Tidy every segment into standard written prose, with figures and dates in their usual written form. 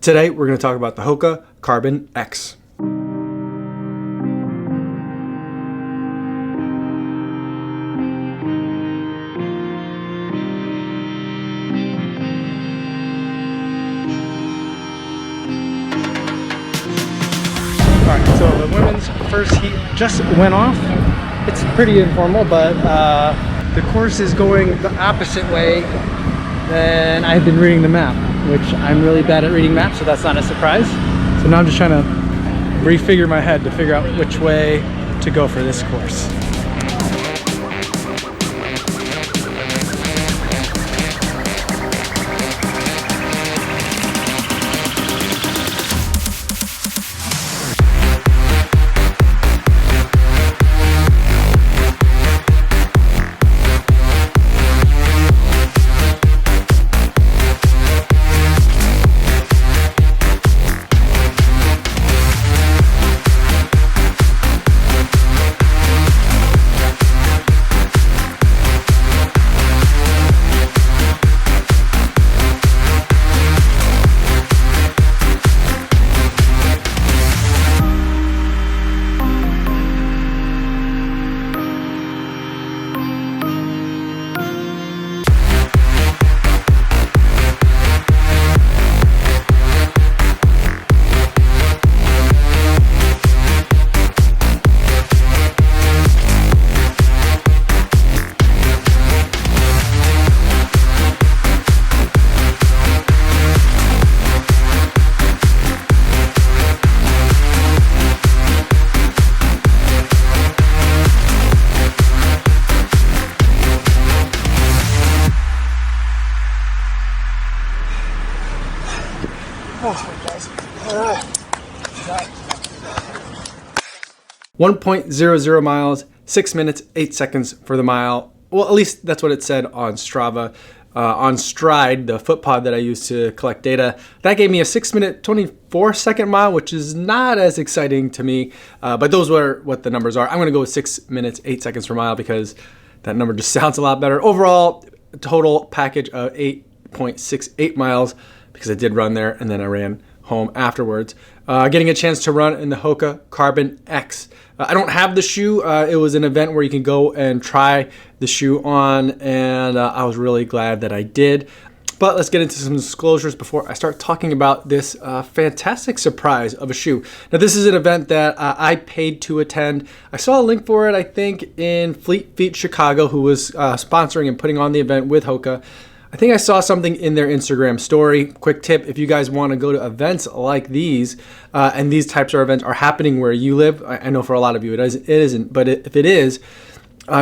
Today, we're going to talk about the Hoka Carbon X. Alright, so the women's first heat just went off. It's pretty informal, but the course is going the opposite way than I've been reading the map, which I'm really bad at reading maps, so that's not a surprise. So now I'm just trying to refigure my head to figure out which way to go for this course. Oh, 1.00 miles, 6 minutes, 8 seconds for the mile. Well, at least that's what it said on Strava. On Stride, the footpod that I use to collect data, that gave me a 6 minute, 24 second mile, which is not as exciting to me. But those were what the numbers are. I'm going to go with 6 minutes, 8 seconds per mile because that number just sounds a lot better. Overall, total package of 8.68 miles because I did run there and then I ran home afterwards. Getting a chance to run in the Hoka Carbon X. I don't have the shoe. It was an event where you can go and try the shoe on, and I was really glad that I did. But let's get into some disclosures before I start talking about this fantastic surprise of a shoe. Now, this is an event that I paid to attend. I saw a link for it, I think, in Fleet Feet Chicago, who was sponsoring and putting on the event with Hoka. I think I saw something in their Instagram story. Quick tip, if you guys want to go to events like these, and these types of events are happening where you live, I know for a lot of you it isn't, but if it is,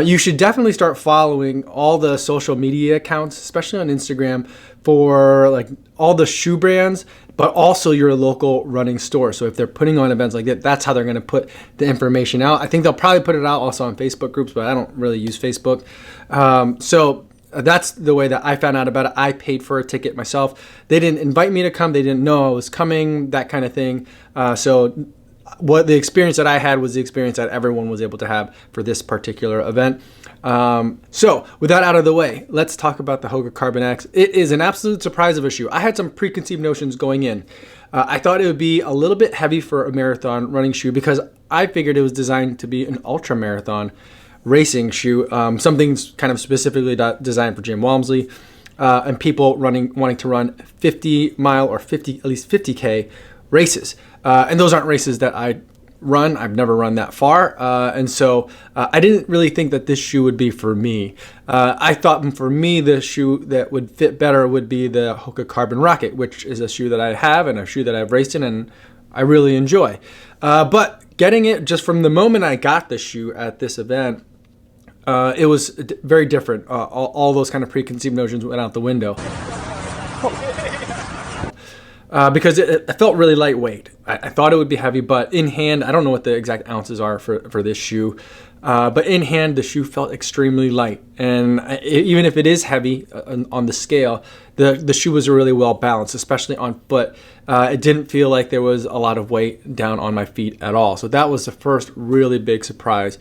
you should definitely start following all the social media accounts, especially on Instagram, for like all the shoe brands, but also your local running store. So if they're putting on events like that, that's how they're going to put the information out. I think they'll probably put it out also on Facebook groups, but I don't really use Facebook. So that's the way that I found out about it. I paid for a ticket myself. They didn't invite me to come. They didn't know I was coming, that kind of thing. So what the experience that I had was the experience that everyone was able to have for this particular event. So with that out of the way, let's talk about the Hoka Carbon X. It is an absolute surprise of a shoe. I had some preconceived notions going in. I thought it would be a little bit heavy for a marathon running shoe because I figured it was designed to be an ultra marathon racing shoe, something kind of specifically designed for Jim Walmsley and people wanting to run 50 mile or at least 50K races. And those aren't races that I run. I've never run that far. And so I didn't really think that this shoe would be for me. I thought for me, the shoe that would fit better would be the Hoka Carbon Rocket, which is a shoe that I have and a shoe that I've raced in and I really enjoy. But getting it just from the moment I got the shoe at this event, it was very different. All those kind of preconceived notions went out the window. Because it felt really lightweight. I thought it would be heavy, but in hand, I don't know what the exact ounces are for this shoe. But in hand, the shoe felt extremely light. And even if it is heavy on the scale, the shoe was really well balanced, especially on foot. It didn't feel like there was a lot of weight down on my feet at all. So that was the first really big surprise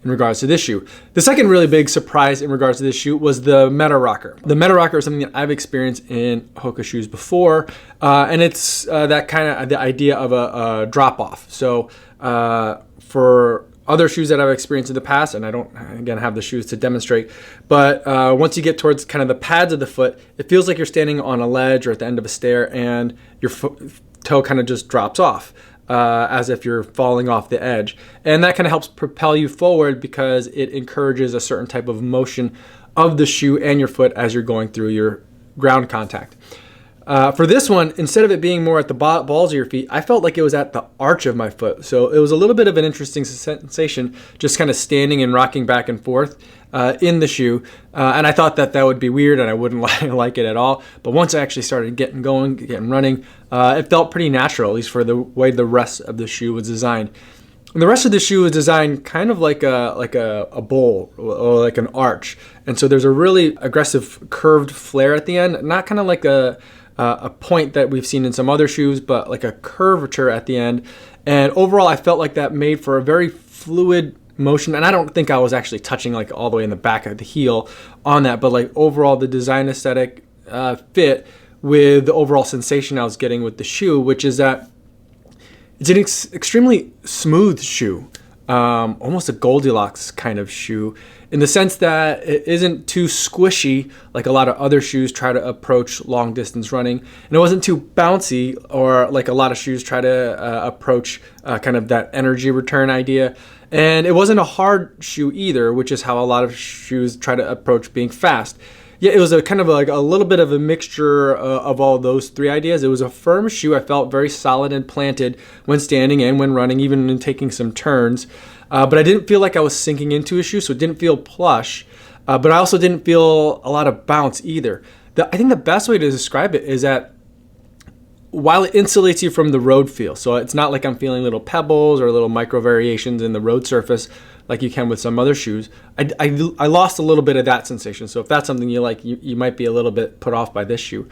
in regards to this shoe. The second really big surprise in regards to this shoe was the meta rocker. The meta rocker is something that I've experienced in Hoka shoes before, and it's that kind of the idea of a drop off. So for other shoes that I've experienced in the past, and I don't, again, have the shoes to demonstrate, but once you get towards kind of the pads of the foot, it feels like you're standing on a ledge or at the end of a stair, and your toe kind of just drops off. As if you're falling off the edge. And that kind of helps propel you forward because it encourages a certain type of motion of the shoe and your foot as you're going through your ground contact. For this one, instead of it being more at the balls of your feet, I felt like it was at the arch of my foot. So it was a little bit of an interesting sensation, just kind of standing and rocking back and forth in the shoe. And I thought that would be weird and I wouldn't like it at all. But once I actually started getting going, getting running, it felt pretty natural, at least for the way the rest of the shoe was designed. And the rest of the shoe is designed kind of like a bowl or like an arch. And so there's a really aggressive curved flare at the end, not kind of like a point that we've seen in some other shoes, but like a curvature at the end. And overall, I felt like that made for a very fluid motion. And I don't think I was actually touching like all the way in the back of the heel on that, but like overall the design aesthetic fit with the overall sensation I was getting with the shoe, which is that it's an extremely smooth shoe, almost a Goldilocks kind of shoe, in the sense that it isn't too squishy like a lot of other shoes try to approach long distance running, and it wasn't too bouncy or like a lot of shoes try to approach kind of that energy return idea. And it wasn't a hard shoe either, which is how a lot of shoes try to approach being fast. Yeah, it was a kind of like a little bit of a mixture of all those three ideas. It was a firm shoe. I felt very solid and planted when standing and when running, even in taking some turns. But I didn't feel like I was sinking into a shoe, so it didn't feel plush. But I also didn't feel a lot of bounce either. I think the best way to describe it is that while it insulates you from the road feel, so it's not like I'm feeling little pebbles or little micro variations in the road surface like you can with some other shoes, I lost a little bit of that sensation. So if that's something you like, you might be a little bit put off by this shoe.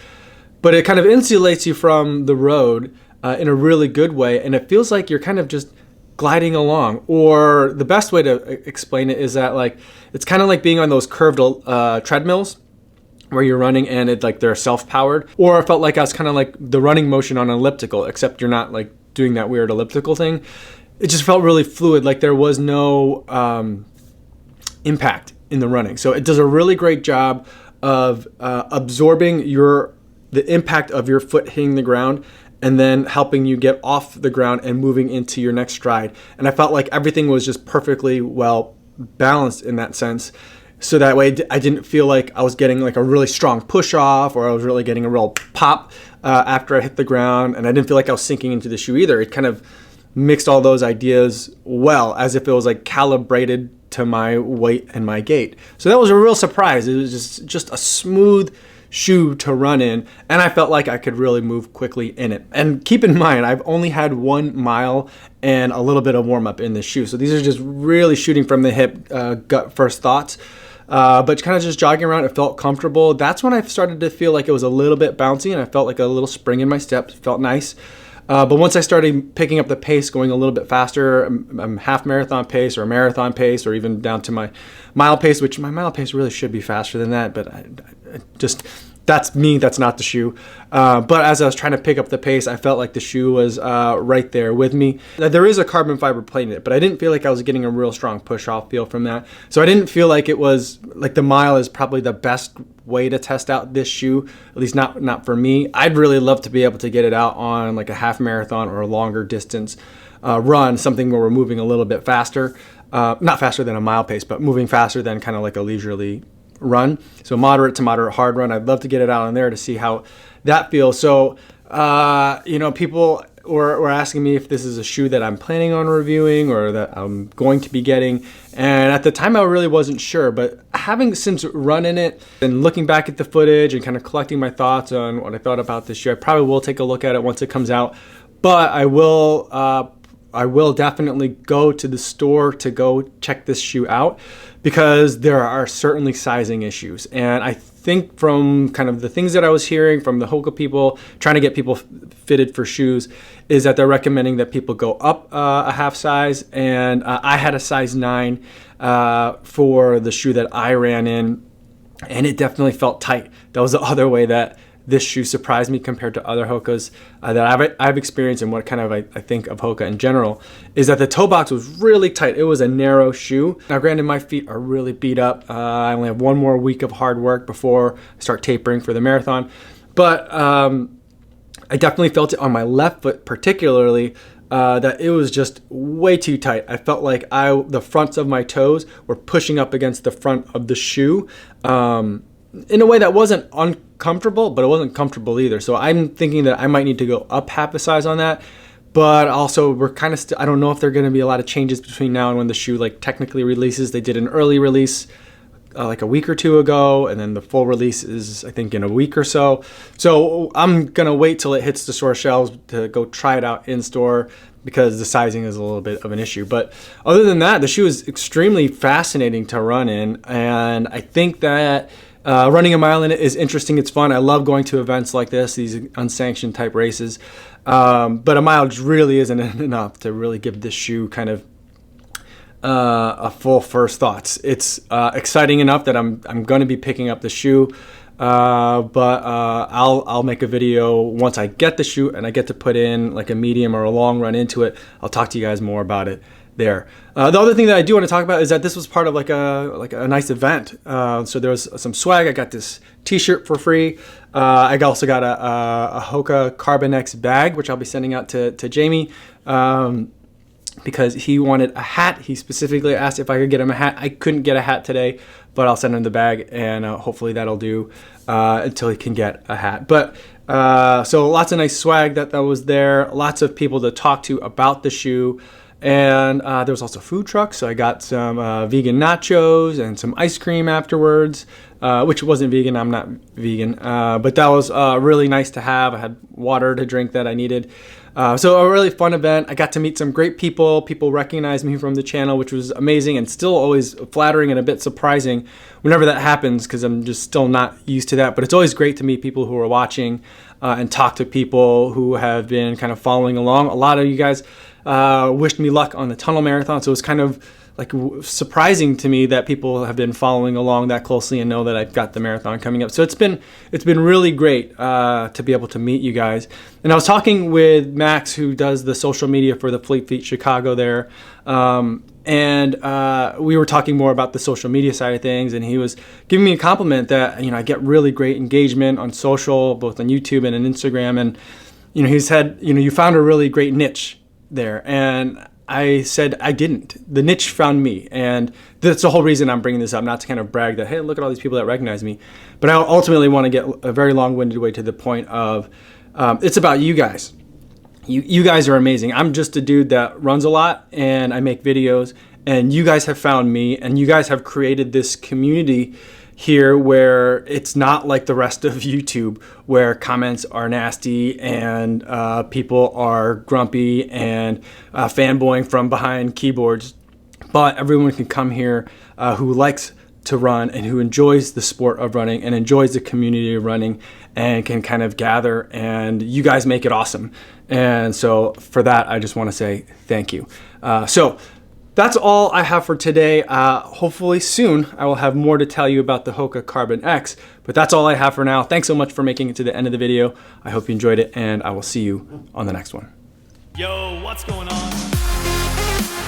But it kind of insulates you from the road in a really good way, and it feels like you're kind of just gliding along. Or the best way to explain it is that like it's kind of like being on those curved treadmills where you're running and it like they're self-powered. Or it felt like I was kind of like the running motion on an elliptical, except you're not like doing that weird elliptical thing. It just felt really fluid, like there was no impact in the running. So it does a really great job of absorbing the impact of your foot hitting the ground and then helping you get off the ground and moving into your next stride. And I felt like everything was just perfectly well balanced in that sense. So that way I didn't feel like I was getting like a really strong push off or I was really getting a real pop after I hit the ground. And I didn't feel like I was sinking into the shoe either. It kind of mixed all those ideas well, as if it was like calibrated to my weight and my gait. So that was a real surprise. It was just a smooth shoe to run in, and I felt like I could really move quickly in it. And keep in mind, I've only had 1 mile and a little bit of warm up in this shoe. So these are just really shooting from the hip, gut first thoughts. But kind of just jogging around, it felt comfortable. That's when I started to feel like it was a little bit bouncy and I felt like a little spring in my step. It felt nice. But once I started picking up the pace, going a little bit faster, half marathon pace or a marathon pace, or even down to my mile pace, which my mile pace really should be faster than that, but I just, that's me, that's not the shoe. But as I was trying to pick up the pace, I felt like the shoe was right there with me. There is a carbon fiber plate in it, but I didn't feel like I was getting a real strong push-off feel from that. So I didn't feel like it was, like the mile is probably the best way to test out this shoe, at least not for me. I'd really love to be able to get it out on like a half marathon or a longer distance run, something where we're moving a little bit faster. Not faster than a mile pace, but moving faster than kind of like a leisurely run. So moderate to moderate hard run. I'd love to get it out on there to see how that feels. So, people were asking me if this is a shoe that I'm planning on reviewing or that I'm going to be getting. And at the time, I really wasn't sure. But having since run in it and looking back at the footage and kind of collecting my thoughts on what I thought about this shoe, I probably will take a look at it once it comes out. But I will definitely go to the store to go check this shoe out, because there are certainly sizing issues. And I think from kind of the things that I was hearing from the Hoka people, trying to get people fitted for shoes, is that they're recommending that people go up a half size. And I had a size 9 for the shoe that I ran in, and it definitely felt tight. That was the other way that this shoe surprised me compared to other Hokas that I've experienced, and what kind of I think of Hoka in general, is that the toe box was really tight. It was a narrow shoe. Now granted, my feet are really beat up. I only have one more week of hard work before I start tapering for the marathon, but I definitely felt it on my left foot particularly, that it was just way too tight. I felt like the fronts of my toes were pushing up against the front of the shoe in a way that wasn't uncomfortable, but it wasn't comfortable either. So I'm thinking that I might need to go up half a size on that. But also, we're kind of I don't know if there are going to be a lot of changes between now and when the shoe like technically releases. They did an early release like a week or two ago, and then the full release is, I think, in a week or so. So I'm gonna wait till it hits the store shelves to go try it out in store, because the sizing is a little bit of an issue. But other than that, the shoe is extremely fascinating to run in, and I think that running a mile in it is interesting. It's fun. I love going to events like this, these unsanctioned type races. But a mile really isn't enough to really give this shoe kind of a full first thoughts. It's exciting enough that I'm going to be picking up the shoe, but I'll make a video once I get the shoe and I get to put in like a medium or a long run into it. I'll talk to you guys more about it there. The other thing that I do want to talk about is that this was part of like a nice event. So there was some swag. I got this t-shirt for free. I also got a Hoka Carbon X bag, which I'll be sending out to Jamie, because he wanted a hat. He specifically asked if I could get him a hat. I couldn't get a hat today, but I'll send him the bag, and hopefully that'll do until he can get a hat. But so lots of nice swag that was there. Lots of people to talk to about the shoe. And there was also food trucks, so I got some vegan nachos and some ice cream afterwards, which wasn't vegan. I'm not vegan, but that was really nice to have. I had water to drink that I needed. So a really fun event. I got to meet some great people. People recognized me from the channel, which was amazing, and still always flattering and a bit surprising whenever that happens, because I'm just still not used to that. But it's always great to meet people who are watching and talk to people who have been kind of following along. A lot of you guys wished me luck on the tunnel marathon, so it's kind of like surprising to me that people have been following along that closely and know that I've got the marathon coming up. So it's been really great to be able to meet you guys. And I was talking with Max, who does the social media for the Fleet Feet Chicago there, and we were talking more about the social media side of things, and he was giving me a compliment that I get really great engagement on social, both on YouTube and on Instagram. And he said, you found a really great niche there. And I said I didn't. The niche found me, and that's the whole reason I'm bringing this up, not to kind of brag that, hey, look at all these people that recognize me, but I ultimately want to get a very long-winded way to the point of it's about you guys. You guys are amazing. I'm just a dude that runs a lot, and I make videos, and you guys have found me, and you guys have created this community here where it's not like the rest of YouTube, where comments are nasty and people are grumpy and fanboying from behind keyboards. But everyone can come here who likes to run and who enjoys the sport of running and enjoys the community of running and can kind of gather, and you guys make it awesome. And so for that, I just want to say thank you. So that's all I have for today. Hopefully soon I will have more to tell you about the Hoka Carbon X, but that's all I have for now. Thanks so much for making it to the end of the video. I hope you enjoyed it, and I will see you on the next one. Yo, what's going on?